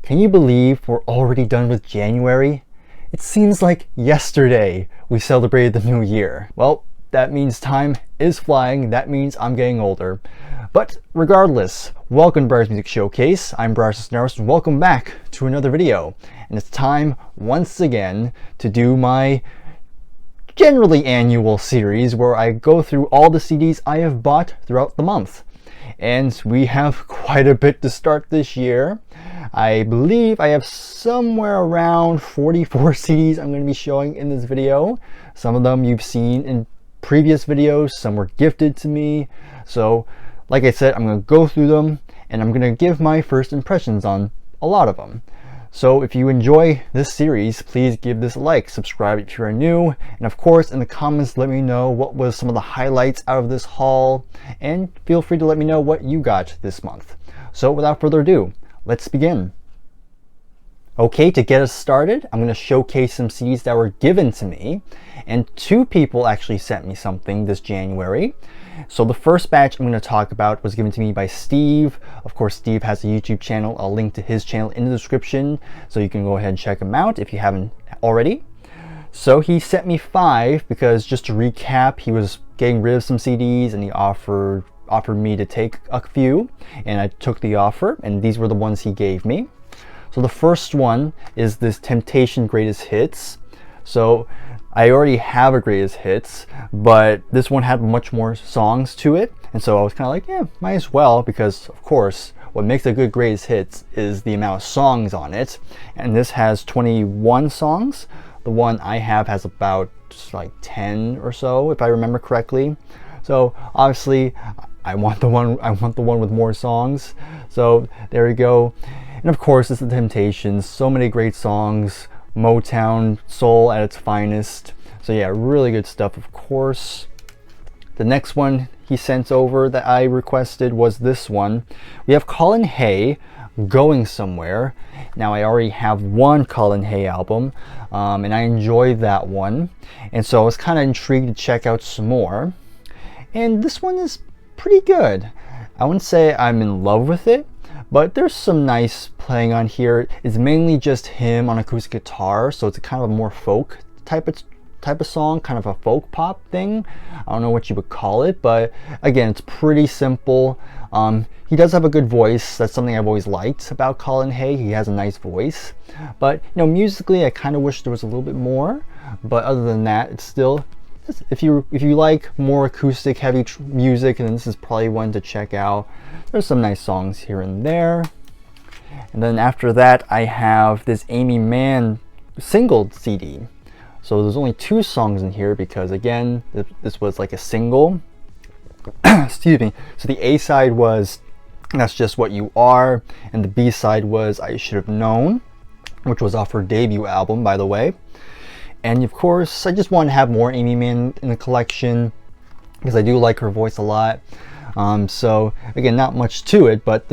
Can you believe we're already done with January? It seems like yesterday we celebrated the new year. Well, that means time is flying. That means I'm getting older. But regardless, welcome to Brier's Music Showcase. I'm Bryer and welcome back to another video. And it's time once again to do my generally annual series where I go through all the CDs I have bought throughout the month. And we have quite a bit to start this year. I believe I have somewhere around 44 CDs I'm going to be showing in this video. Some of them you've seen in previous videos, some were gifted to me. So like I said, I'm going to go through them and I'm going to give my first impressions on a lot of them. So if you enjoy this series, please give this a like, subscribe if you're new, and of course in the comments let me know what was some of the highlights out of this haul, and feel free to let me know what you got this month. So without further ado, let's begin. Okay, to get us started, I'm going to showcase some CDs that were given to me, and two people actually sent me something this January. So the first batch I'm going to talk about was given to me by Steve. Of course, Steve has a YouTube channel. I'll link to his channel in the description, so you can go ahead and check him out if you haven't already. So he sent me 5 because, just to recap, he was getting rid of some CDs and he offered me to take a few, and I took the offer, and these were the ones he gave me. So the first one is this Temptation Greatest Hits. So I already have a Greatest Hits, but this one had much more songs to it, and so I was kind of like, yeah, might as well, because of course what makes a good Greatest Hits is the amount of songs on it, and this has 21 songs. The one I have has about just like 10 or so, if I remember correctly. So obviously I want the one with more songs. So there we go. And of course it's the Temptations. So many great songs. Motown soul at its finest. So yeah, really good stuff, of course. The next one he sent over that I requested was this one. We have Colin Hay, Going Somewhere. Now I already have one Colin Hay album, and I enjoyed that one, and so I was kind of intrigued to check out some more. And this one is pretty good. I wouldn't say I'm in love with it, but there's some nice playing on here. It's mainly just him on acoustic guitar, so it's a kind of a more folk type of song, kind of a folk pop thing. I don't know what you would call it, but again, it's pretty simple. He does have a good voice. That's something I've always liked about Colin Hay. He has a nice voice, but you know, musically I kind of wish there was a little bit more, but other than that, it's still, if you like more acoustic heavy music, then this is probably one to check out. There's some nice songs here and there. And then after that, I have this Amy Mann single CD. So there's only 2 songs in here because, again, this was like a single. Excuse me. So the A side was That's Just What You Are, and the B side was I Should Have Known, which was off her debut album, by the way. And of course, I just want to have more Amy Mann in the collection because I do like her voice a lot. So again, not much to it, but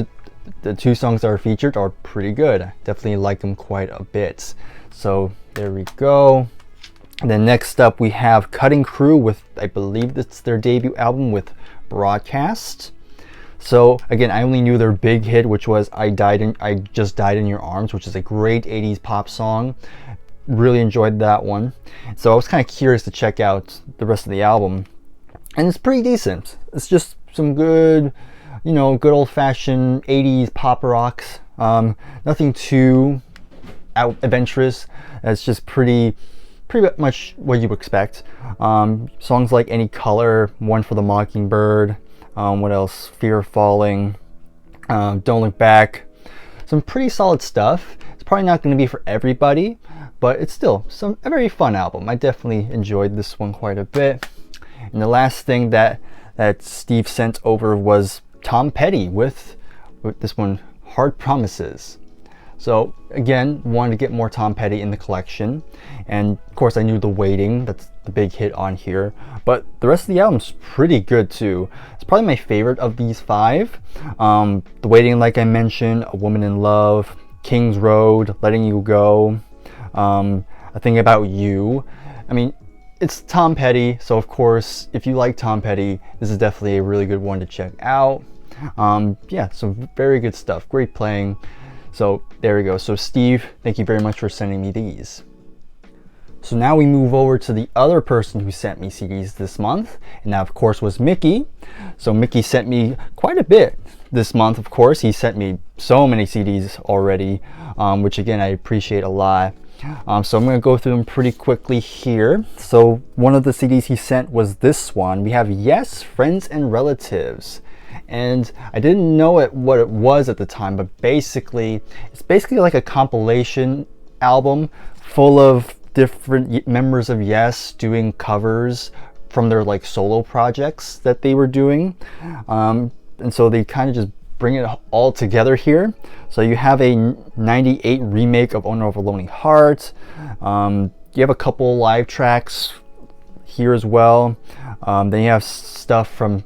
the 2 songs that are featured are pretty good. I definitely like them quite a bit. So there we go. And then next up we have Cutting Crew with, I believe that's their debut album, with Broadcast. So again, I only knew their big hit, which was I Just Died in Your Arms, which is a great 80s pop song. Really enjoyed that one. So I was kind of curious to check out the rest of the album, and it's pretty decent. It's just some good, you know, good old-fashioned 80s pop rocks. Nothing too adventurous. It's just pretty much what you would expect. Songs like Any Color, One for the Mockingbird, what else? Fear of Falling, Don't Look Back. Some pretty solid stuff. It's probably not going to be for everybody, but it's still a very fun album. I definitely enjoyed this one quite a bit. And the last thing that Steve sent over was Tom Petty with this one, Hard Promises. So again, wanted to get more Tom Petty in the collection, and of course I knew The Waiting, that's the big hit on here, but the rest of the album's pretty good too. It's probably my favorite of these 5. The Waiting, like I mentioned, A Woman in Love, King's Road, Letting You Go, A Thing About You. I mean, it's Tom Petty, so of course if you like Tom Petty, this is definitely a really good one to check out. Yeah, some very good stuff, great playing. So There we go. So Steve, thank you very much for sending me these. So now we move over to the other person who sent me CDs this month, and that of course was Mickey. So Mickey sent me quite a bit this month, of course. He sent me so many CDs already, which again, I appreciate a lot. So I'm going to go through them pretty quickly here. So one of the CDs he sent was this one. We have Yes, Friends and Relatives. And I didn't know what it was at the time, but basically, it's basically like a compilation album full of different members of Yes doing covers from their like solo projects that they were doing. And so they kind of just bring it all together here. So you have a 98 remake of Owner of a Lonely Heart. You have a couple live tracks here as well. Then you have stuff from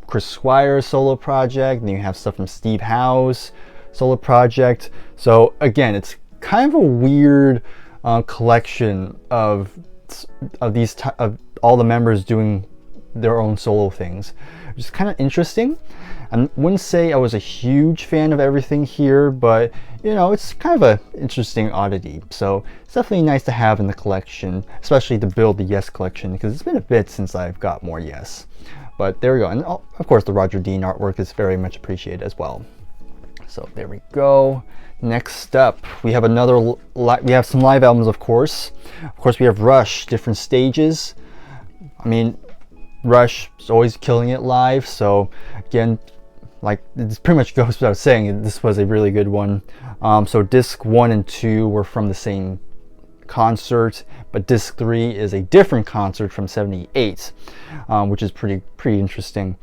Chris Squire's solo project. Then you have stuff from Steve Howe's solo project. So again, it's kind of a weird collection of all the members doing their own solo things, which is kind of interesting. I wouldn't say I was a huge fan of everything here, but you know, it's kind of an interesting oddity. So it's definitely nice to have in the collection, especially to build the Yes collection, because it's been a bit since I've got more Yes. But there we go. And of course, the Roger Dean artwork is very much appreciated as well. So there we go. Next up, we have we have some live albums, of course. Of course, we have Rush, Different Stages. I mean, Rush is always killing it live. So again, like, it pretty much goes without saying, this was a really good one. So disc 1 and 2 were from the same concert, but disc 3 is a different concert from '78, which is pretty interesting.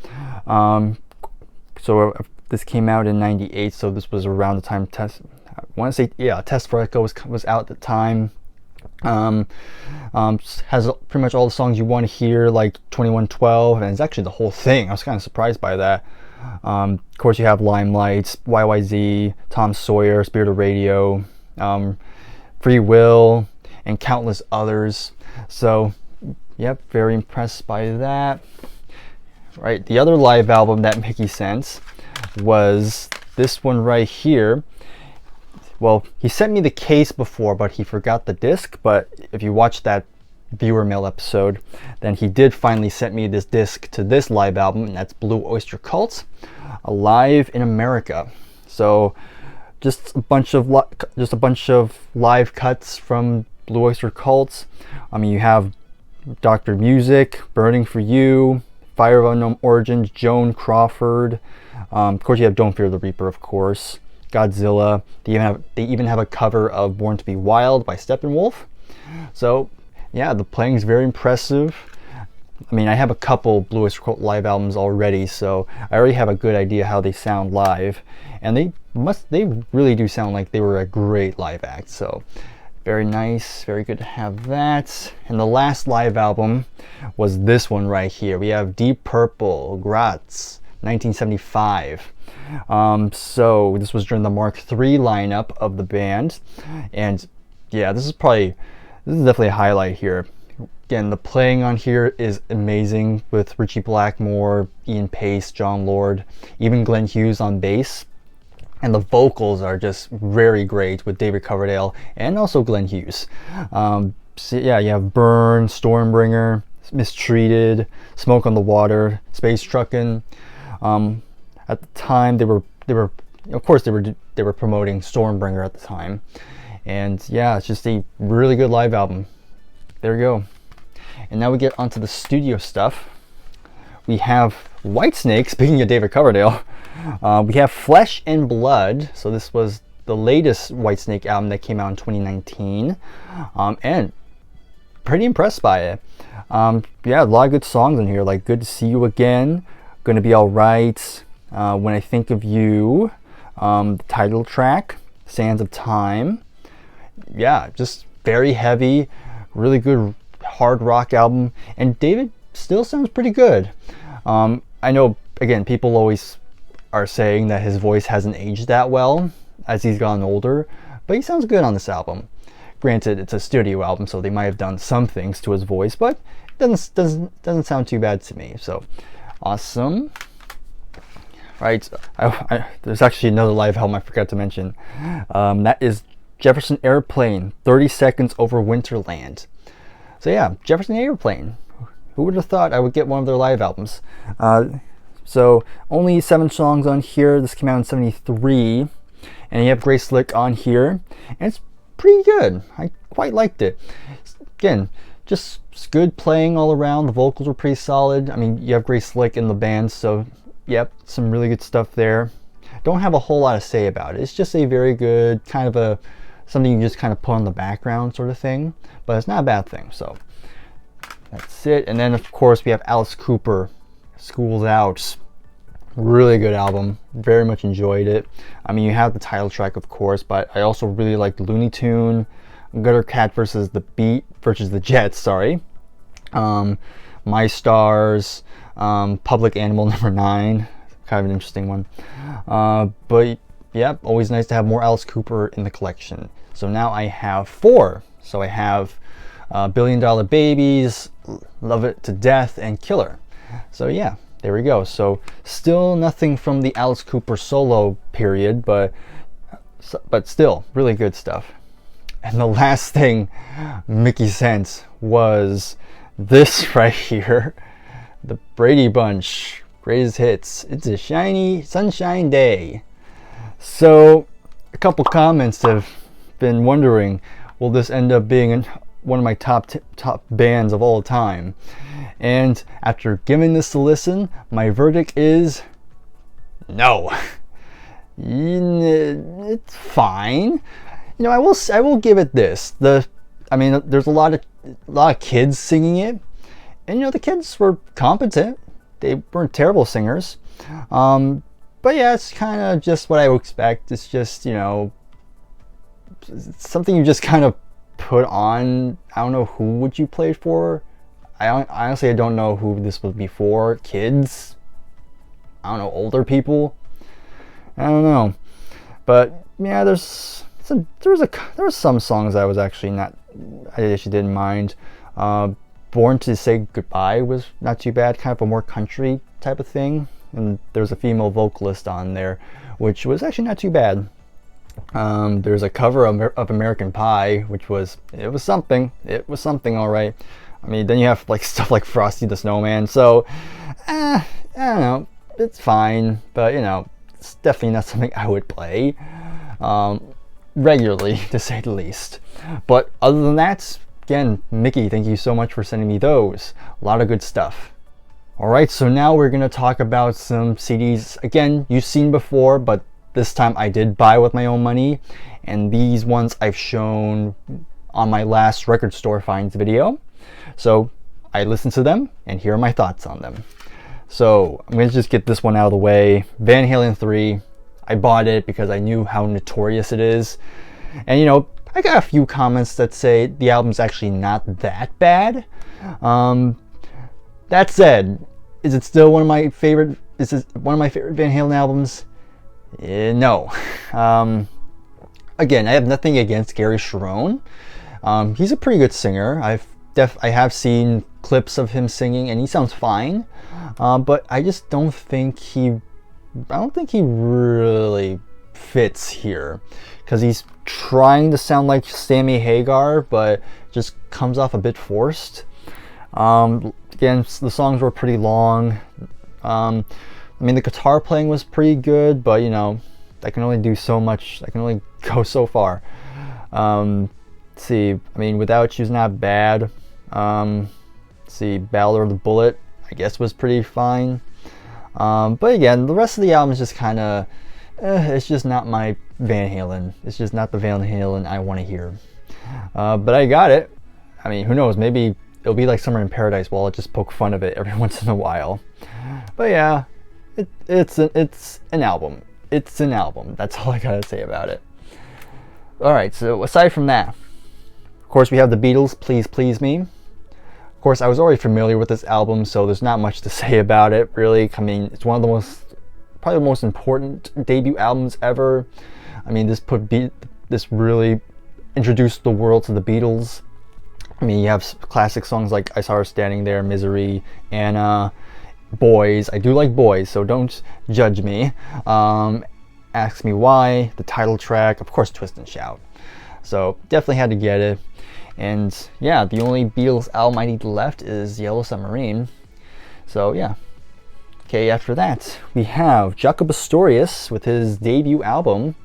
So this came out in '98, so this was around the time Test for Echo was out at the time. Has pretty much all the songs you want to hear, like 2112, and it's actually the whole thing. I was kind of surprised by that. Of course, you have Limelight, YYZ, Tom Sawyer, Spirit of Radio, Free Will, and countless others. So, yep, very impressed by that. Right, the other live album that Mickey sent was this one right here. Well, he sent me the case before, but he forgot the disc. But if you watch that viewer mail episode, then he did finally send me this disc to this live album, and that's Blue Oyster Cult, Alive in America. So just a bunch of live cuts from Blue Oyster Cult. I mean, you have Dr. Music, Burning for You, Fire of Unknown Origins, Joan Crawford. Of course, you have Don't Fear the Reaper, of course. Godzilla. They even have a cover of Born to Be Wild by Steppenwolf. So yeah, the playing is very impressive. I mean, I have a couple Blue Oyster Cult live albums already, so I already have a good idea how they sound live, and they really do sound like they were a great live act. So very nice, very good to have that. And the last live album was this one right here. We have Deep Purple, Graz, 1975. So this was during the Mark III lineup of the band, and yeah, this is definitely a highlight here. Again, the playing on here is amazing with Richie Blackmore, Ian Pace, John Lord, even Glenn Hughes on bass. And the vocals are just very great with David Coverdale and also Glenn Hughes. So yeah, you have Burn, Stormbringer, Mistreated, Smoke on the Water, Space Truckin'. At the time, they were promoting Stormbringer at the time, and yeah, it's just a really good live album. There we go. And now we get onto the studio stuff. We have Whitesnake. Speaking of David Coverdale, we have Flesh and Blood. So this was the latest Whitesnake album that came out in 2019, and pretty impressed by it. Yeah, a lot of good songs in here, like Good to See You Again, Gonna Be Alright, When I Think of You, the title track, Sands of Time. Yeah, just very heavy, really good hard rock album, and David still sounds pretty good. I know, again, people always are saying that his voice hasn't aged that well as he's gotten older, but he sounds good on this album. Granted, it's a studio album, so they might have done some things to his voice, but it doesn't sound too bad to me. So awesome. right? There's actually another live album I forgot to mention. That is Jefferson Airplane, 30 Seconds Over Winterland. So yeah, Jefferson Airplane. Who would have thought I would get one of their live albums? So only 7 songs on here. This came out in '73, and you have Grace Slick on here, and it's pretty good. I quite liked it. Again, just good playing all around. The vocals were pretty solid. I mean, you have Grace Slick in the band, so yep, some really good stuff there. Don't have a whole lot to say about it. It's just a very good kind of something you just kind of put on the background sort of thing, but it's not a bad thing. So that's it. And then of course we have Alice Cooper, School's Out. Really good album. Very much enjoyed it. I mean, you have the title track of course, but I also really liked Looney Tune, Gutter Cat versus the Jets, sorry. My Stars, Public Animal Number 9, kind of an interesting one. But yeah, always nice to have more Alice Cooper in the collection. So now I have 4. So I have Billion Dollar Babies, Love It to Death, and Killer. So yeah, there we go. So still nothing from the Alice Cooper solo period, but still really good stuff. And the last thing Mickey sent was this right here, the Brady Bunch Greatest Hits. It's a shiny sunshine day. So a couple comments have been wondering, will this end up being one of my top bands of all time? And after giving this a listen, my verdict is no. It's fine. You know, I will give it this. I mean, there's a lot of kids singing it, and you know, the kids were competent. They weren't terrible singers. But yeah, it's kind of just what I would expect. It's just, you know, something you just kind of put on. I don't know who would you play it for. Honestly, I don't know who this would be for. Kids? I don't know, older people? I don't know. But yeah, there was some songs I actually didn't mind. Born to Say Goodbye was not too bad, kind of a more country type of thing. And there's a female vocalist on there, which was actually not too bad. There's a cover of American Pie, which was something. It was something, all right. I mean, then you have like stuff like Frosty the Snowman. So, I don't know, it's fine, but you know, it's definitely not something I would play regularly, to say the least. But other than that, again, Mickey, thank you so much for sending me those. A lot of good stuff. Alright, so now we're going to talk about some CDs, again, you've seen before, but this time I did buy with my own money, and these ones I've shown on my last record store finds video. So I listened to them, and here are my thoughts on them. So I'm going to just get this one out of the way. Van Halen 3, I bought it because I knew how notorious it is. And you know, I got a few comments that say the album's actually not that bad. That said, is it still one of my favorite? Is it one of my favorite Van Halen albums? No. Again, I have nothing against Gary Cherone. He's a pretty good singer. I have seen clips of him singing, and he sounds fine. But I just don't think he really fits here, because he's trying to sound like Sammy Hagar, but just comes off a bit forced. Again, the songs were pretty long. I mean, the guitar playing was pretty good, but you know, I can only do so much. I can only go so far. Let's see, I mean, Without You's not bad. Let's see, Ballad of the Bullet, I guess, was pretty fine. But again, the rest of the album is just kind of, it's just not my Van Halen. It's just not the Van Halen I want to hear. But I got it. I mean, who knows? Maybe it'll be like Summer in Paradise, while I just poke fun of it every once in a while. But yeah, it's an album. It's an album. That's all I gotta say about it. Alright, so aside from that, of course we have the Beatles' Please Please Me. Of course, I was already familiar with this album, so there's not much to say about it, really. I mean, it's one of the probably the most important debut albums ever. I mean, this really introduced the world to the Beatles. I mean, you have classic songs like I Saw Her Standing There, Misery, Anna, Boys. I do like Boys, so don't judge me. Ask Me Why, the title track, of course Twist and Shout. So definitely had to get it. And yeah, the only Beatles album I need left is Yellow Submarine. So yeah. Okay, after that we have Jaco Pastorius with his debut album,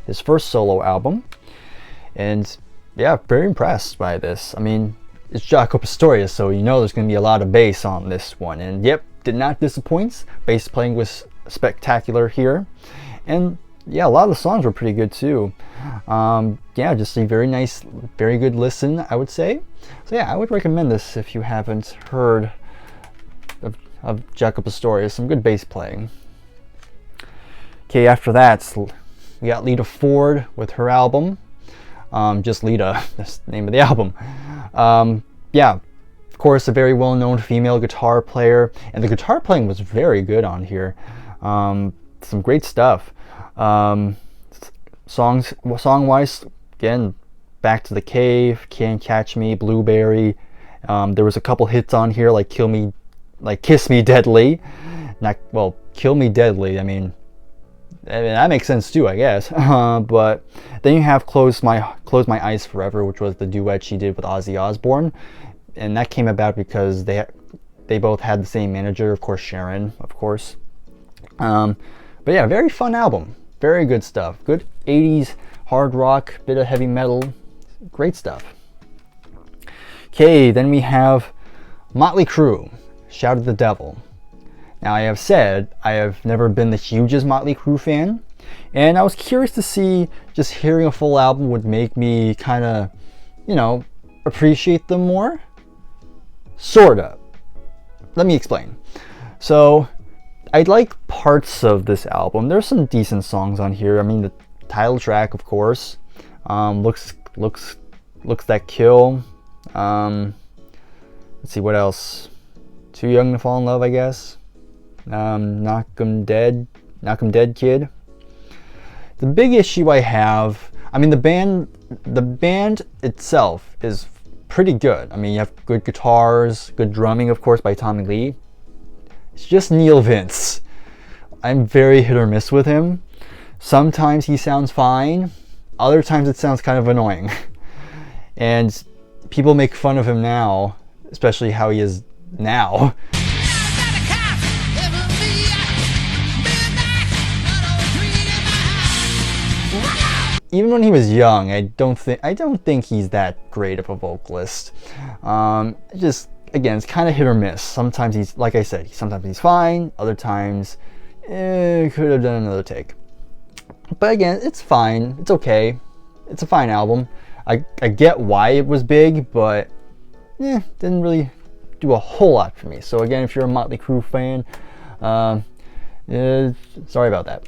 his first solo album. And yeah, very impressed by this. I mean, it's Jaco Pastorius, so you know there's going to be a lot of bass on this one. And yep, did not disappoint. Bass playing was spectacular here. And yeah, a lot of the songs were pretty good too. Yeah, just a very nice, very good listen, I would say. So yeah, I would recommend this if you haven't heard of Jaco Pastorius. Some good bass playing. Okay, after that, we got Lita Ford with her album. Just Lita, that's the name of the album. Yeah, of course, a very well-known female guitar player, and the guitar playing was very good on here. Some great stuff. Song-wise, again, Back to the Cave, Can't Catch Me, Blueberry. There was a couple hits on here like Kiss Me Deadly. Not, well, Kill Me Deadly, I mean that makes sense too, I guess. But then you have Close My Eyes Forever, which was the duet she did with Ozzy Osbourne, and that came about because they both had the same manager, of course, Sharon, of course. But yeah, very fun album, very good stuff. Good 80s hard rock, bit of heavy metal, great stuff. Okay, then we have Motley Crue, Shout at the Devil. Now, I have said I have never been the hugest Motley Crue fan, and I was curious to see just hearing a full album would make me kind of, you know, appreciate them more. Sorta. Let me explain. So, I like parts of this album. There's some decent songs on here. I mean, the title track, of course, looks that kill. Let's see what else. Too Young to Fall in Love, I guess. Knock 'em Dead Kid. The big issue I have, I mean, the band itself is pretty good. I mean, you have good guitars, good drumming, of course, by Tommy Lee. It's just Neil Vince. I'm very hit or miss with him. Sometimes he sounds fine, other times it sounds kind of annoying. And people make fun of him now, especially how he is now. Even when he was young, I don't think he's that great of a vocalist. Just again, it's kind of hit or miss. Sometimes he's, like I said, sometimes he's fine. Other times, could have done another take. But again, it's fine. It's okay. It's a fine album. I get why it was big, but didn't really do a whole lot for me. So again, if you're a Motley Crue fan, sorry about that.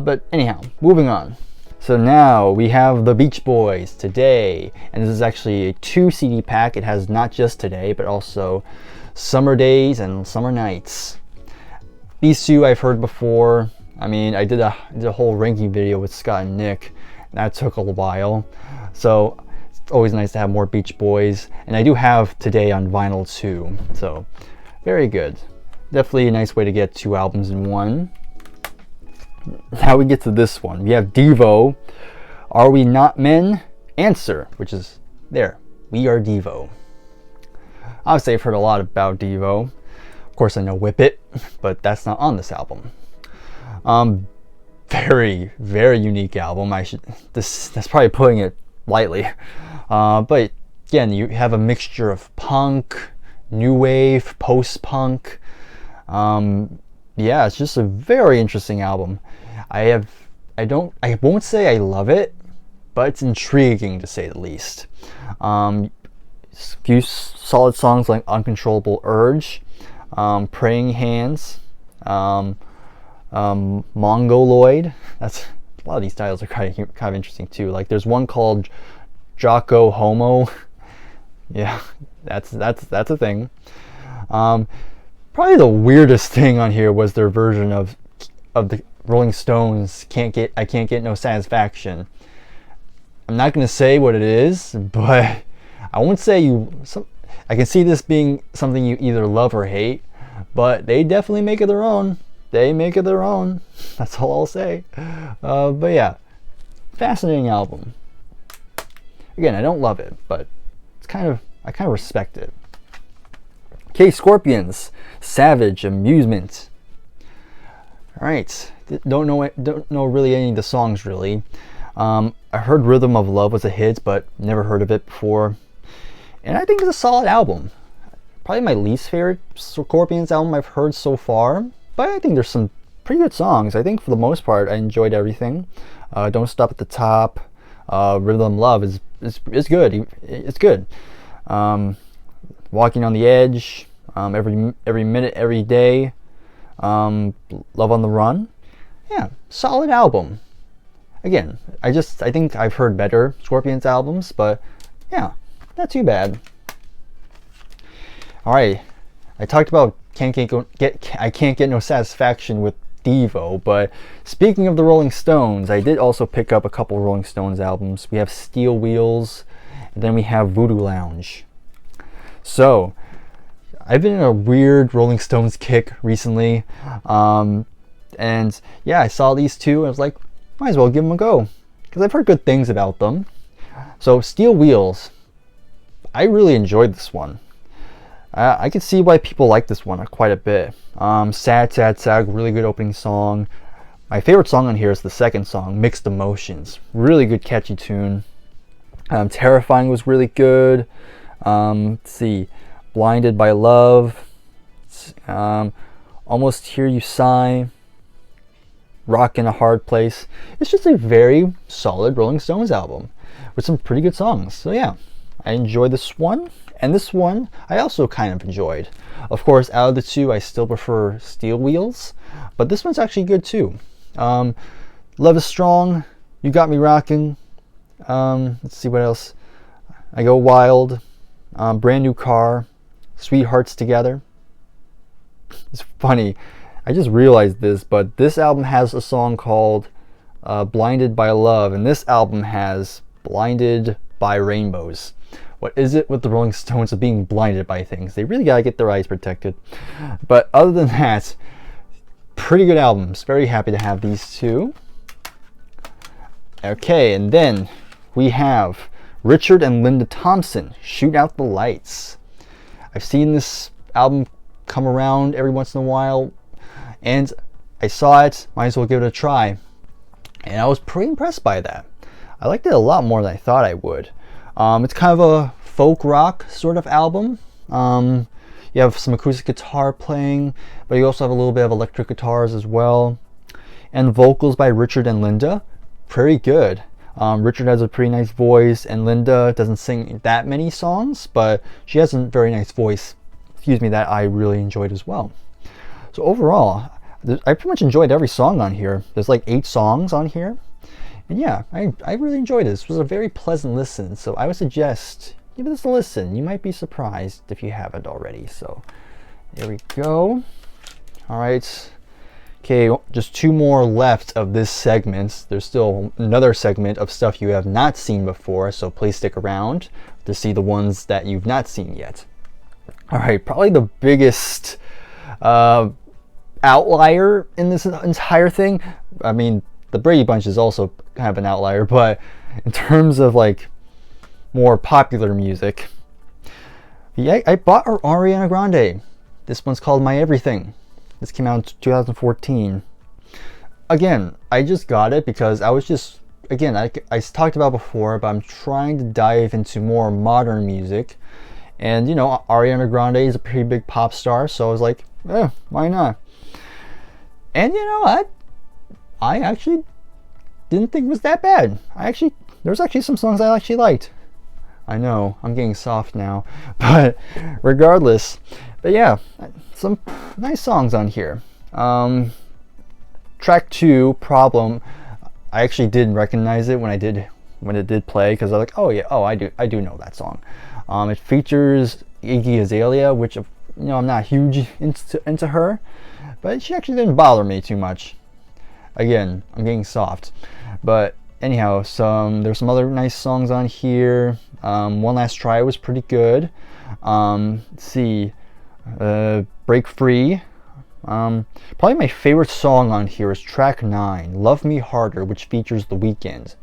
But anyhow, moving on. So now we have the Beach Boys, Today, and this is actually a 2 CD pack. It has not just Today, but also Summer Days and Summer Nights. These two I've heard before. I mean, I did a whole ranking video with Scott and Nick, and that took a while. So it's always nice to have more Beach Boys, and I do have Today on vinyl too. So very good. Definitely a nice way to get 2 albums in one. Now we get to this one. We have Devo, Are We Not Men? Answer, which is there. We Are Devo. Obviously, I've heard a lot about Devo. Of course, I know Whip It, but that's not on this album. Very, very unique album. That's probably putting it lightly. But again, you have a mixture of punk, new wave, post-punk. Yeah, it's just a very interesting album. I won't say I love it, but it's intriguing to say the least. Few solid songs like Uncontrollable Urge, Praying Hands, Mongoloid. That's a lot of these titles are kind of interesting too. Like there's one called Jocko Homo. Yeah, that's a thing. Probably the weirdest thing on here was their version of the Rolling Stones I Can't Get No Satisfaction. I'm not going to say what it is, but I won't say I can see this being something you either love or hate. but they definitely make it their own. They make it their own. That's all I'll say. But yeah, fascinating album. Again, I don't love it, but I kind of respect it. Okay, Scorpions, Savage, Amusement. All right, don't know really any of the songs really. I heard Rhythm of Love was a hit, but never heard of it before. And I think it's a solid album. Probably my least favorite Scorpions album I've heard so far, but I think there's some pretty good songs. I think for the most part I enjoyed everything. Don't Stop at the Top, Rhythm of Love is good. It's good. Walking on the Edge, every minute, every day, Love on the Run. Yeah, solid album. Again, I think I've heard better Scorpions albums, but yeah, not too bad. All right, I talked about I can't get no satisfaction with Devo, but speaking of the Rolling Stones, I did also pick up a couple Rolling Stones albums. We have Steel Wheels, and then we have Voodoo Lounge. So I've been in a weird Rolling Stones kick recently, and yeah, I saw these two and I was like, might as well give them a go, because I've heard good things about them. So Steel Wheels, I really enjoyed this one. I can see why people like this one quite a bit. Sad, Sad, Sad, really good opening song. My favorite song on here is the second song, Mixed Emotions. Really good, catchy tune. Terrifying was really good. Let's see, Blinded by Love. Almost Hear You Sigh. Rock in a Hard Place. It's just a very solid Rolling Stones album with some pretty good songs. So yeah, I enjoyed this one. And this one, I also kind of enjoyed. Of course, out of the two, I still prefer Steel Wheels, but this one's actually good too. Love Is Strong, You Got Me Rocking. Let's see what else. I Go Wild, Brand New Car, Sweethearts Together. It's funny, I just realized this, but this album has a song called Blinded by Love, and this album has Blinded by Rainbows. What is it with the Rolling Stones of being blinded by things? They really gotta get their eyes protected. But other than that, pretty good albums. Very happy to have these two. Okay, and then we have Richard and Linda Thompson, Shoot Out the Lights. I've seen this album come around every once in a while, and I saw it, might as well give it a try. And I was pretty impressed by that. I liked it a lot more than I thought I would. It's kind of a folk rock sort of album. You have some acoustic guitar playing, but you also have a little bit of electric guitars as well. And vocals by Richard and Linda, pretty good. Richard has a pretty nice voice, and Linda doesn't sing that many songs, but she has a very nice voice, that I really enjoyed as well. So overall, I pretty much enjoyed every song on here. There's like 8 songs on here. And yeah, I really enjoyed it. This was a very pleasant listen, so I would suggest give this a listen. You might be surprised if you haven't already. So there we go. All right. Okay, just 2 more left of this segment. There's still another segment of stuff you have not seen before, so please stick around to see the ones that you've not seen yet. All right, probably the biggest outlier in this entire thing. I mean, the Brady Bunch is also kind of an outlier, but in terms of like more popular music, yeah, I bought Ariana Grande. This one's called My Everything. This came out in 2014. Again, I just got it because I was just, again, I talked about before, but I'm trying to dive into more modern music. And you know, Ariana Grande is a pretty big pop star, so I was like, why not? And you know what? I actually didn't think it was that bad. There's actually some songs I actually liked. I know, I'm getting soft now, but regardless. But yeah, some nice songs on here. Track 2, Problem, I actually did recognize it when it did play, because I was like, oh yeah, I do know that song. It features Iggy Azalea, which, you know, I'm not huge into her, but she actually didn't bother me too much. Again, I'm getting soft. But anyhow, there's some other nice songs on here. One Last Try was pretty good. Let's see. Break Free. Probably my favorite song on here is track 9, Love Me Harder, which features The Weeknd.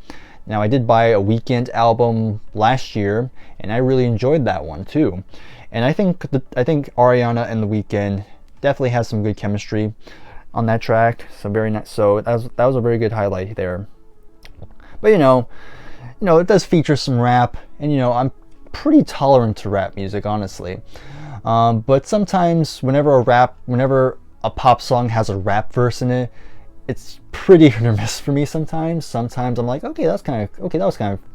Now, I did buy a Weeknd album last year, and I really enjoyed that one too. And I think Ariana and The Weeknd definitely has some good chemistry on that track. So very nice. So that was a very good highlight there. But it does feature some rap, and I'm pretty tolerant to rap music, honestly. But sometimes whenever a pop song has a rap verse in it, it's pretty hit or miss for me sometimes. Sometimes I'm like, okay, that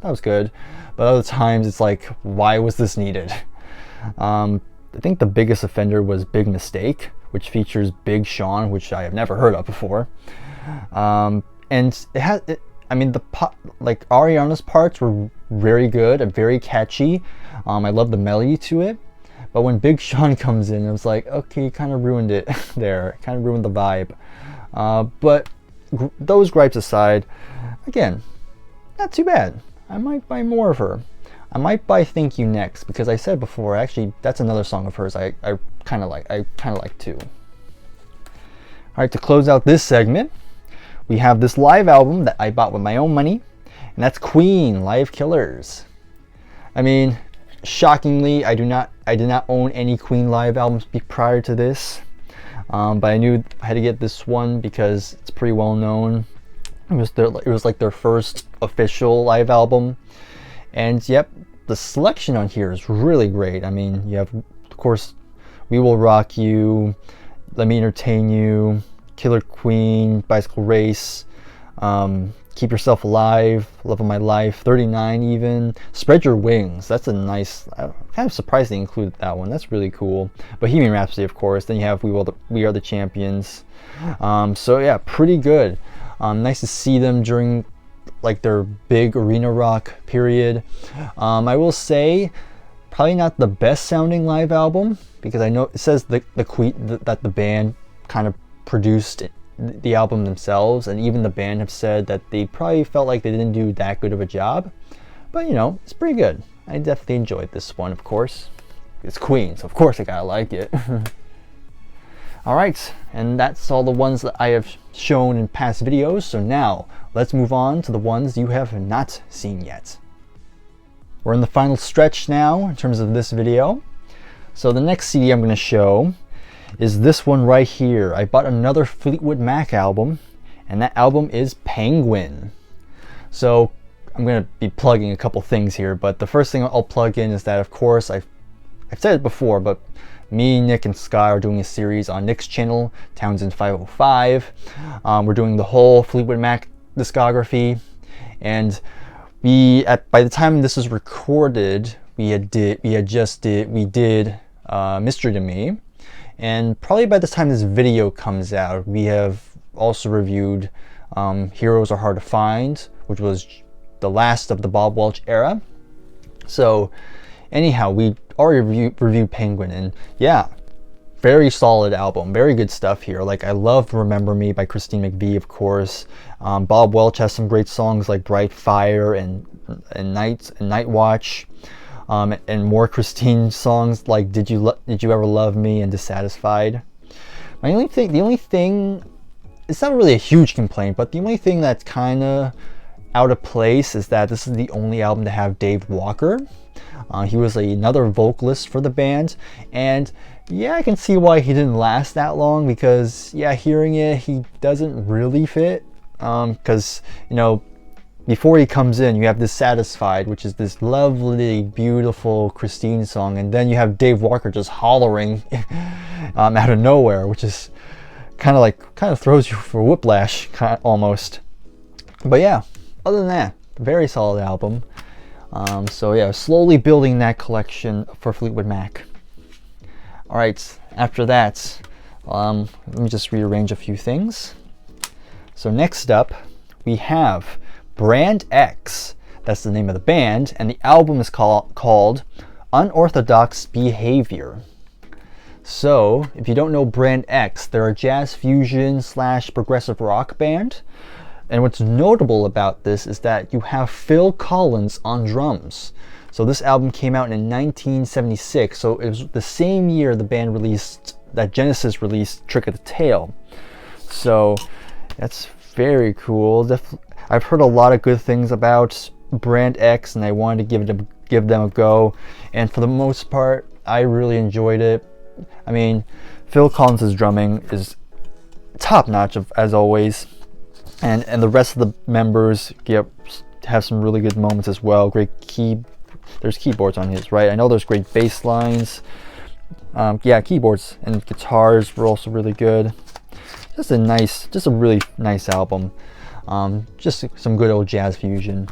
was good. But other times it's like, why was this needed? I think the biggest offender was Big Mistake, which features Big Sean, which I have never heard of before. And Ariana's parts were very good and very catchy. I love the melody to it. But when Big Sean comes in, I was like, okay, kind of ruined it there. Kind of ruined the vibe. But those gripes aside, again, not too bad. I might buy more of her. I might buy Thank You next, because I said before, actually, that's another song of hers I kind of like too. Alright, to close out this segment, we have this live album that I bought with my own money, and that's Queen, Live Killers. I mean, shockingly, I did not own any Queen live albums prior to this, but I knew I had to get this one because it's pretty well known. It was like their first official live album, and yep, the selection on here is really great. I mean, you have, of course, We Will Rock You, Let Me Entertain You, Killer Queen, Bicycle Race, Keep Yourself Alive, Love of My Life, 39 even, Spread Your Wings. That's a nice, I'm kind of surprised they included that one. That's really cool. Bohemian Rhapsody, of course. Then you have We Are the Champions. So yeah, pretty good. Nice to see them during like their big arena rock period. I will say, probably not the best sounding live album, because I know it says that the band kind of produced the album themselves, and even the band have said that they probably felt like they didn't do that good of a job. But it's pretty good. I definitely enjoyed this one, of course. It's Queen, so of course I gotta like it. Alright, and that's all the ones that I have shown in past videos, so now let's move on to the ones you have not seen yet. We're in the final stretch now in terms of this video. So the next CD I'm going to show is this one right here. I bought another Fleetwood Mac album, and that album is Penguin. So I'm going to be plugging a couple things here, but the first thing I'll plug in is that, of course, I've said it before, but me, Nick, and Sky are doing a series on Nick's channel, Townsend 505. We're doing the whole Fleetwood Mac discography, and by the time this is recorded, we did Mystery to Me, and probably by the time this video comes out, we have also reviewed Heroes Are Hard to Find, which was the last of the Bob Welch era. So anyhow, we already reviewed Penguin, and yeah, very solid album, very good stuff here. Like, I love Remember Me by Christine McVie, of course. Bob Welch has some great songs like Bright Fire and Night Watch, and more Christine songs like Did You Ever Love Me and Dissatisfied. The only thing, it's not really a huge complaint, but the only thing that's kind of out of place is that this is the only album to have Dave Walker. He was another vocalist for the band, and yeah, I can see why he didn't last that long, because yeah, hearing it, he doesn't really fit, because before he comes in, you have Dissatisfied, which is this lovely, beautiful Christine song, and then you have Dave Walker just hollering out of nowhere, which is kind of throws you for whiplash, almost. But yeah, other than that, very solid album. So yeah, slowly building that collection for Fleetwood Mac. Alright, after that, let me just rearrange a few things. So next up, we have Brand X. That's the name of the band, and the album is called Unorthodox Behavior. So, if you don't know Brand X, they're a jazz fusion / progressive rock band. And what's notable about this is that you have Phil Collins on drums. So this album came out in 1976, so it was the same year the band released, that Genesis released Trick of the Tail. So that's very cool. I've heard a lot of good things about Brand X, and I wanted to give them a go. And for the most part, I really enjoyed it. I mean, Phil Collins' drumming is top notch as always, and the rest of the members have some really good moments as well. There's keyboards on his, right? I know there's great bass lines. Yeah, keyboards and guitars were also really good. Just a really nice album. Just some good old jazz fusion.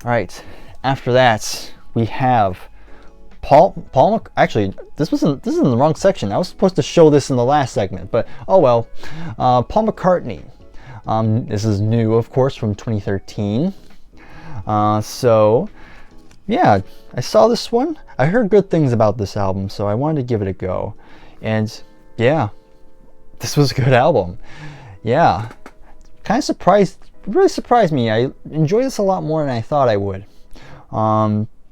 All right, after that we have actually, this is in the wrong section. I was supposed to show this in the last segment, but oh well. Paul McCartney. This is new, of course, from 2013. So yeah, I saw this one. I heard good things about this album, so I wanted to give it a go. And yeah, this was a good album. Yeah, kind of really surprised me. I enjoyed this a lot more than I thought I would.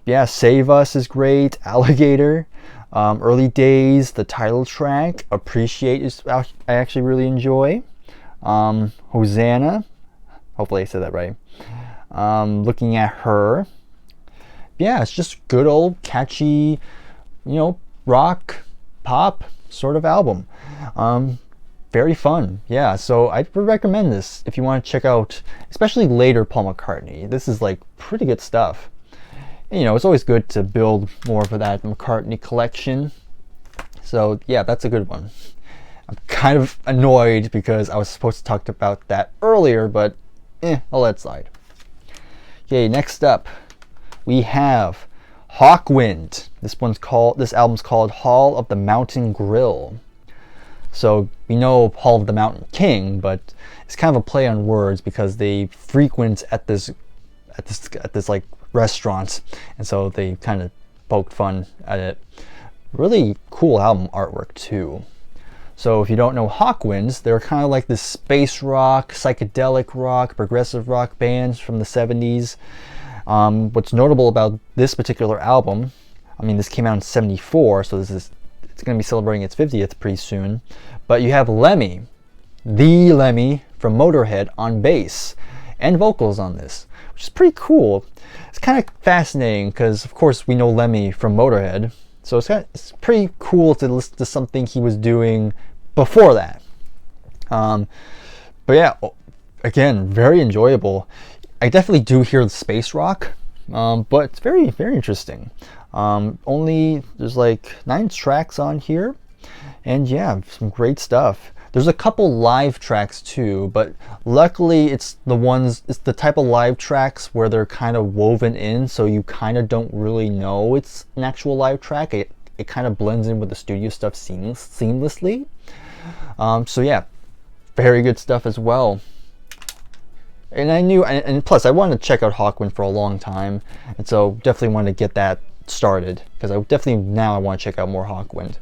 Yeah, Save Us is great. Alligator, Early Days, the title track, Appreciate I actually really enjoy. Hosanna, hopefully I said that right. Looking at Her. Yeah, it's just good old catchy, rock, pop sort of album. Very fun. Yeah, so I would recommend this if you want to check out, especially later Paul McCartney. This is like pretty good stuff. And, it's always good to build more of that McCartney collection. So yeah, that's a good one. I'm kind of annoyed because I was supposed to talk about that earlier, but I'll let it slide. Okay, next up we have Hawkwind. This album's called Hall of the Mountain Grill. So we know Hall of the Mountain King, but it's kind of a play on words because they frequent at this like restaurant, and so they kind of poked fun at it. Really cool album artwork too. So if you don't know Hawkwinds, they're kind of like this space rock, psychedelic rock, progressive rock bands from the 70s. What's notable about this particular album, I mean, this came out in 74, so it's going to be celebrating its 50th pretty soon. But you have Lemmy, the Lemmy from Motorhead, on bass and vocals on this, which is pretty cool. It's kind of fascinating because, of course, we know Lemmy from Motorhead, so it's pretty cool to listen to something he was doing before that. But yeah, again, very enjoyable. I definitely do hear the space rock, but it's very, very interesting. There's like 9 tracks on here, and yeah, some great stuff. There's a couple live tracks too, but luckily it's the type of live tracks where they're kind of woven in, so you kind of don't really know it's an actual live track. It kind of blends in with the studio stuff seamlessly. So yeah, very good stuff as well. And plus I wanted to check out Hawkwind for a long time, and so definitely wanted to get that started because I want to check out more Hawkwind.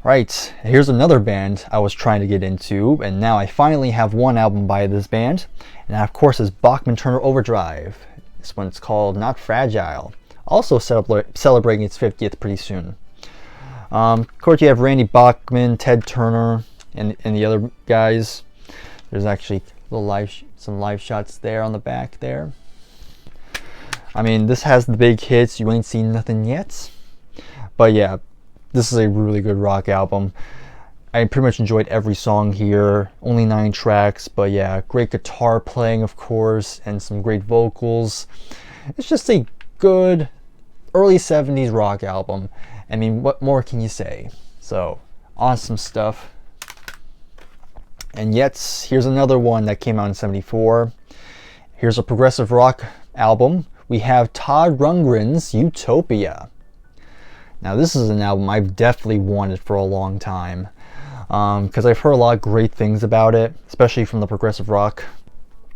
Right, here's another band I was trying to get into, and now I finally have one album by this band, and that of course is Bachman Turner Overdrive. This one's called Not Fragile, also celebrating its 50th pretty soon. Of course you have Randy Bachman, Ted Turner, and the other guys. There's actually some live shots there on the back there. I mean, this has the big hits, You Ain't Seen Nothing Yet. But yeah, this is a really good rock album. I pretty much enjoyed every song here. Only 9 tracks, but yeah, great guitar playing, of course, and some great vocals. It's just a good early 70s rock album. I mean, what more can you say? So, awesome stuff. And yet, here's another one that came out in 74. Here's a progressive rock album. We have Todd Rundgren's Utopia. Now this is an album I've definitely wanted for a long time, because I've heard a lot of great things about it, especially from the progressive rock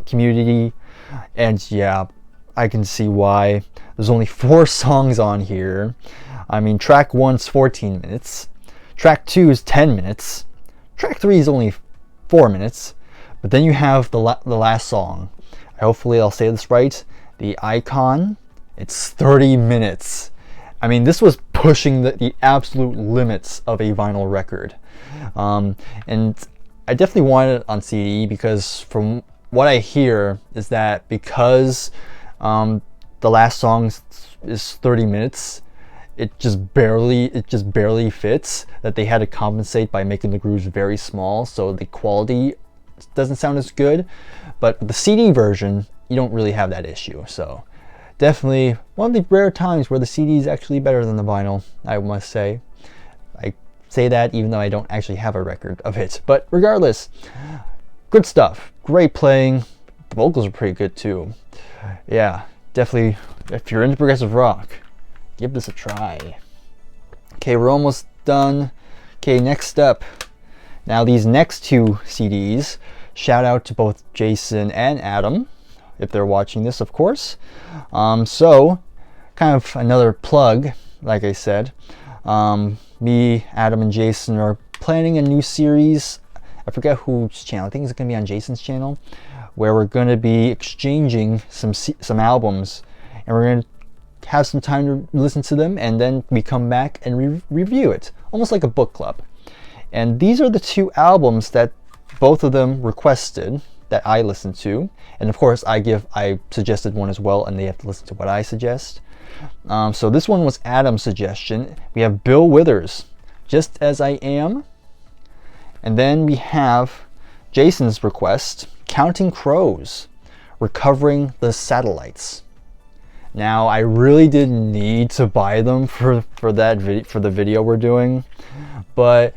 community. And yeah, I can see why. There's only 4 songs on here. I mean, track 1's 14 minutes. Track 2 is 10 minutes. Track 3 is only 4 minutes. But then you have the last song. Hopefully I'll say this right. The Icon. It's 30 minutes. I mean, this was pushing the absolute limits of a vinyl record. And I definitely wanted it on CD because from what I hear is that because the last song is 30 minutes, it just barely fits, that they had to compensate by making the grooves very small, so the quality doesn't sound as good. But the CD version, you don't really have that issue. So definitely one of the rare times where the CD is actually better than the vinyl, I must say. I say that even though I don't actually have a record of it. But regardless, good stuff. Great playing. The vocals are pretty good too. Yeah, definitely, if you're into progressive rock, give this a try. Okay, we're almost done. Okay, next step. Now these next two CDs, shout out to both Jason and Adam, if they're watching this, of course. So, kind of another plug, like I said. Me, Adam, and Jason are planning a new series. I forget whose channel. I think it's going to be on Jason's channel, where we're going to be exchanging some albums, and we're going to have some time to listen to them, and then we come back and review it, almost like a book club. And these are the two albums that both of them requested that I listened to, and of course I suggested one as well, and they have to listen to what I suggest. So this one was Adam's suggestion. We have Bill Withers, Just As I Am, and then we have Jason's request, Counting Crows, Recovering the Satellites. Now I really didn't need to buy them for the video we're doing, but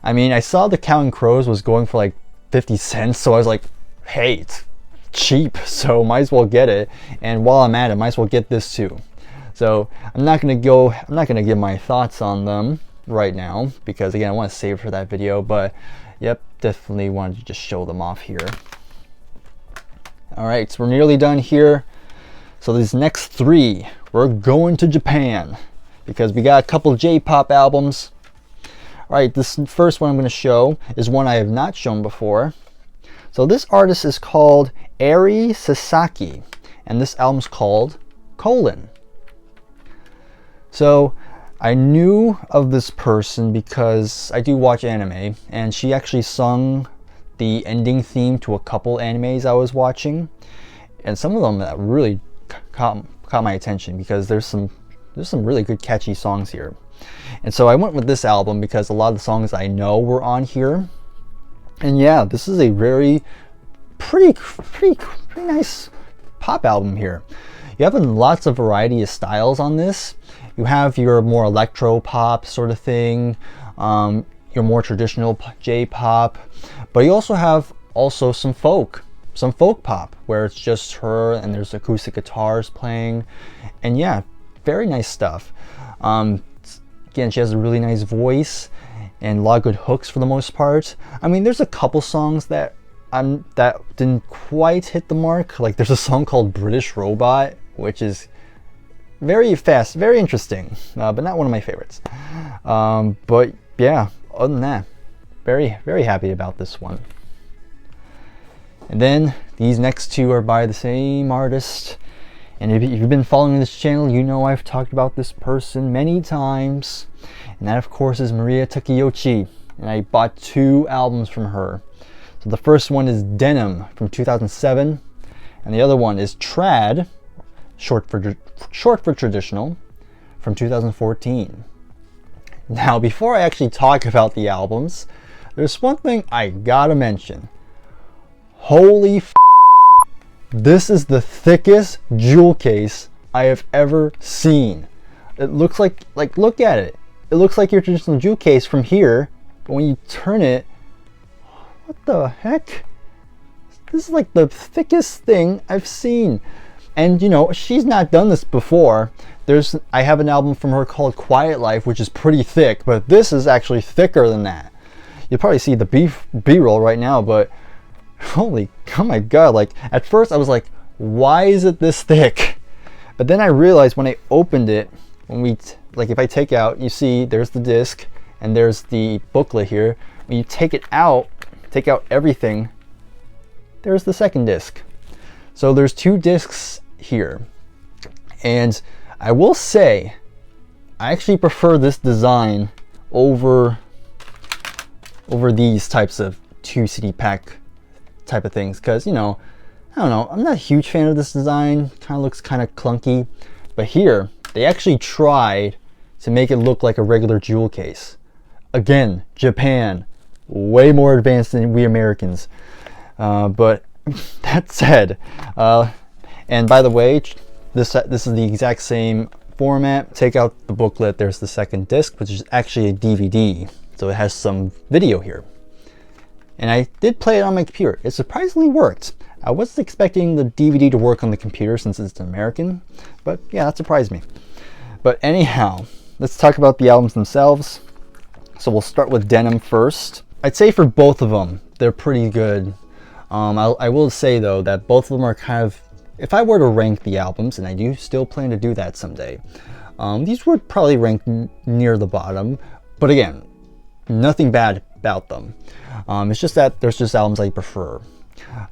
I mean, I saw the Counting Crows was going for like 50 cents, so I was like, hey, it's cheap, so might as well get it. And while I'm at it, might as well get this too. So I'm not gonna give my thoughts on them right now because again, I want to save for that video. But yep, definitely wanted to just show them off here. All right, so we're nearly done here. So these next three, we're going to Japan because we got a couple of J-pop albums. All right, this first one I'm going to show is one I have not shown before. So this artist is called Eri Sasaki, and this album's called Colon. So I knew of this person because I do watch anime, and she actually sung the ending theme to a couple animes I was watching, and some of them that really caught my attention because there's some really good catchy songs here. And so I went with this album because a lot of the songs I know were on here. And yeah, this is a very pretty nice pop album here. You have lots of variety of styles on this. You have your more electro pop sort of thing, your more traditional J-pop, but you also have some folk pop where it's just her and there's acoustic guitars playing, and yeah, very nice stuff. Again, she has a really nice voice and a lot of good hooks for the most part. I mean, there's a couple songs that didn't quite hit the mark. Like there's a song called British Robot, which is very fast, very interesting, but not one of my favorites. But yeah, other than that, very happy about this one. And then these next two are by the same artist. And if you've been following this channel, you know I've talked about this person many times. And that, of course, is Maria Takeyoshi. And I bought two albums from her. So the first one is Denim from 2007. And the other one is Trad, short for traditional, from 2014. Now, before I actually talk about the albums, there's one thing I gotta mention. Holy f***. This is the thickest jewel case I have ever seen. It looks like look at it. It looks like your traditional jewel case from here, but when you turn it, what the heck? This is like the thickest thing I've seen. And you know, she's not done this before. I have an album from her called Quiet Life, which is pretty thick, but this is actually thicker than that. You'll probably see the B-roll right now, but oh my god, like at first I was like, why is it this thick? But then I realized when I opened it, if I take out, you see there's the disc and there's the booklet here. When you take it out, take out everything, there's the second disc. So there's 2 discs here, and I will say I actually prefer this design over these types of 2 CD pack type of things, because, you know, I don't know, I'm not a huge fan of this design. Kind of looks kind of clunky, but here they actually tried to make it look like a regular jewel case. Again, Japan, way more advanced than we Americans. But that said, and by the way, this is the exact same format. Take out the booklet, there's the second disc, which is actually a DVD. So it has some video here. And I did play it on my computer. It surprisingly worked. I wasn't expecting the DVD to work on the computer since it's American, but yeah, that surprised me. But anyhow, let's talk about the albums themselves. So we'll start with Denim first. I'd say for both of them, they're pretty good. I will say though that both of them are kind of, if I were to rank the albums, and I do still plan to do that someday, these would probably rank near the bottom. But again, nothing bad about them. It's just that there's just albums I prefer.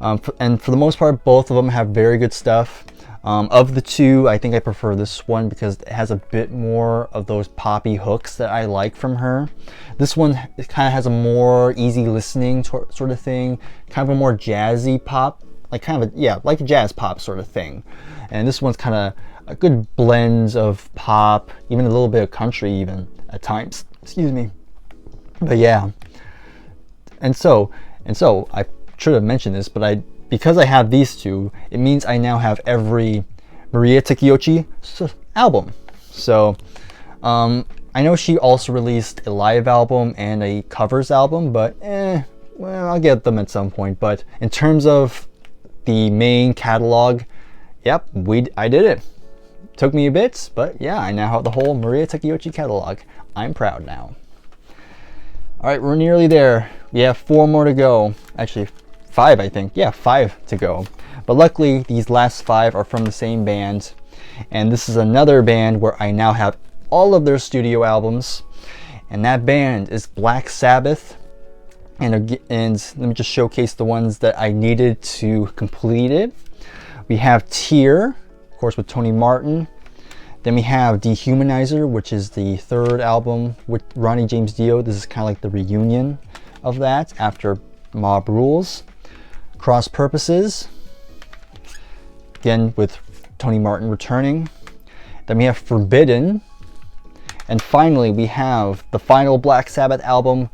And for the most part, both of them have very good stuff. Of the 2, I think I prefer this one because it has a bit more of those poppy hooks that I like from her. This one, it kind of has a more easy listening sort of thing, kind of a more jazzy pop, like kind of a, yeah, like a jazz pop sort of thing. And this one's kind of a good blend of pop, even a little bit of country even at times. Excuse me. But yeah. And so I should have mentioned this, but because I have these 2, it means I now have every Maria Takeuchi album. So I know she also released a live album and a covers album, but well, I'll get them at some point. But in terms of the main catalog, yep, I did it. Took me a bit, but yeah, I now have the whole Maria Takeuchi catalog. I'm proud now. All right, we're nearly there. We have 4 more to go. Actually, 5, I think. Yeah, 5 to go. But luckily, these last 5 are from the same band. And this is another band where I now have all of their studio albums. And that band is Black Sabbath. And let me just showcase the ones that I needed to complete it. We have Tear, of course, with Tony Martin. Then we have Dehumanizer, which is the 3rd album with Ronnie James Dio. This is kind of like the reunion of that after Mob Rules. Cross Purposes, again with Tony Martin returning. Then we have Forbidden. And finally, we have the final Black Sabbath album,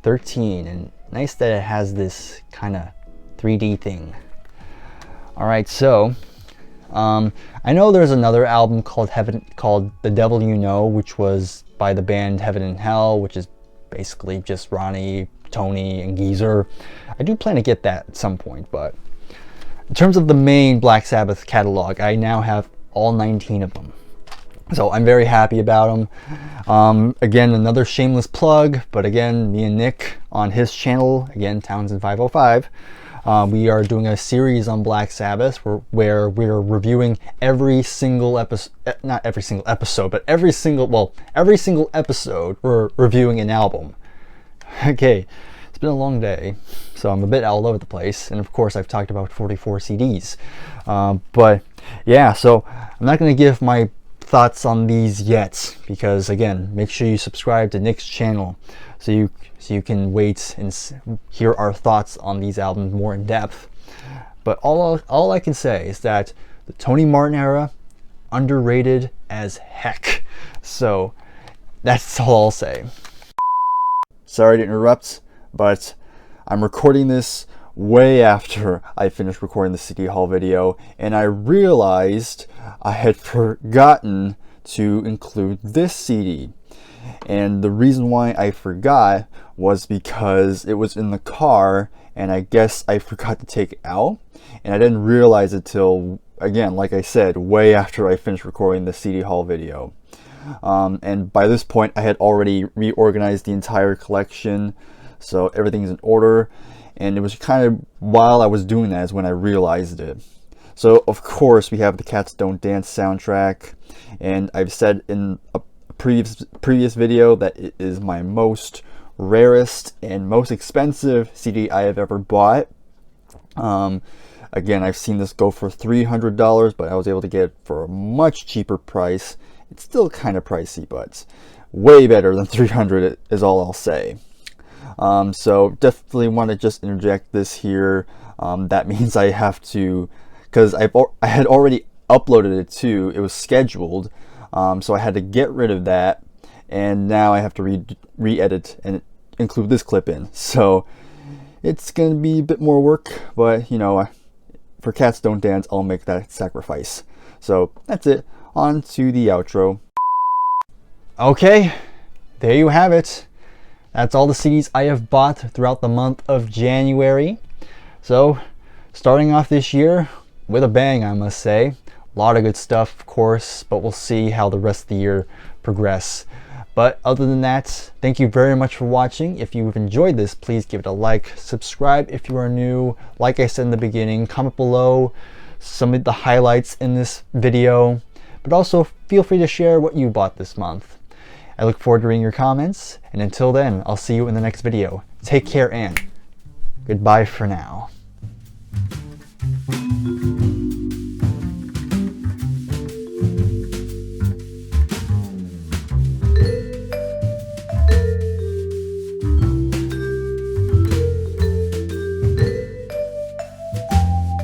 13. And nice that it has this kind of 3D thing. All right, so I know there's another album called The Devil You Know, which was by the band Heaven and Hell, which is basically just Ronnie, Tony, and Geezer. I do plan to get that at some point, but in terms of the main Black Sabbath catalog, I now have all 19 of them. So I'm very happy about them. Again, another shameless plug, but again, me and Nick on his channel, again, Townsend 505, we are doing a series on Black Sabbath where we're reviewing every single episode, not every single episode, but every single episode we're reviewing an album. Okay, it's been a long day, so I'm a bit all over the place, and of course I've talked about 44 CDs. But yeah, so I'm not going to give my thoughts on these yet, because again, make sure you subscribe to Nick's channel so you can wait and hear our thoughts on these albums more in depth. But all I can say is that the Tony Martin era, underrated as heck. So that's all I'll say. Sorry to interrupt, but I'm recording this way after I finished recording the City Hall video, and I realized I had forgotten to include this CD. And the reason why I forgot was because it was in the car, and I guess I forgot to take it out, and I didn't realize it till, again, like I said, way after I finished recording the City Hall video. And by this point I had already reorganized the entire collection, so everything's in order, and it was kind of while I was doing that is when I realized it. So of course we have the Cats Don't Dance soundtrack, and I've said in a previous video that it is my most rarest and most expensive CD I have ever bought. Again, I've seen this go for $300, but I was able to get it for a much cheaper price. It's still kind of pricey, but way better than $300 is all I'll say. So definitely want to just interject this here. That means I have to, because I had already uploaded it too. It was scheduled, so I had to get rid of that, and now I have to re-edit and include this clip in. So it's gonna be a bit more work, but you know, for Cats Don't Dance, I'll make that sacrifice. So that's it. On to the outro. Okay, there you have it. That's all the CDs I have bought throughout the month of January. So, starting off this year with a bang, I must say. A lot of good stuff, of course, but we'll see how the rest of the year progress. But other than that, thank you very much for watching. If you've enjoyed this, please give it a like, subscribe if you are new. Like I said in the beginning, comment below some of the highlights in this video, but also feel free to share what you bought this month. I look forward to reading your comments, and until then, I'll see you in the next video. Take care and goodbye for now.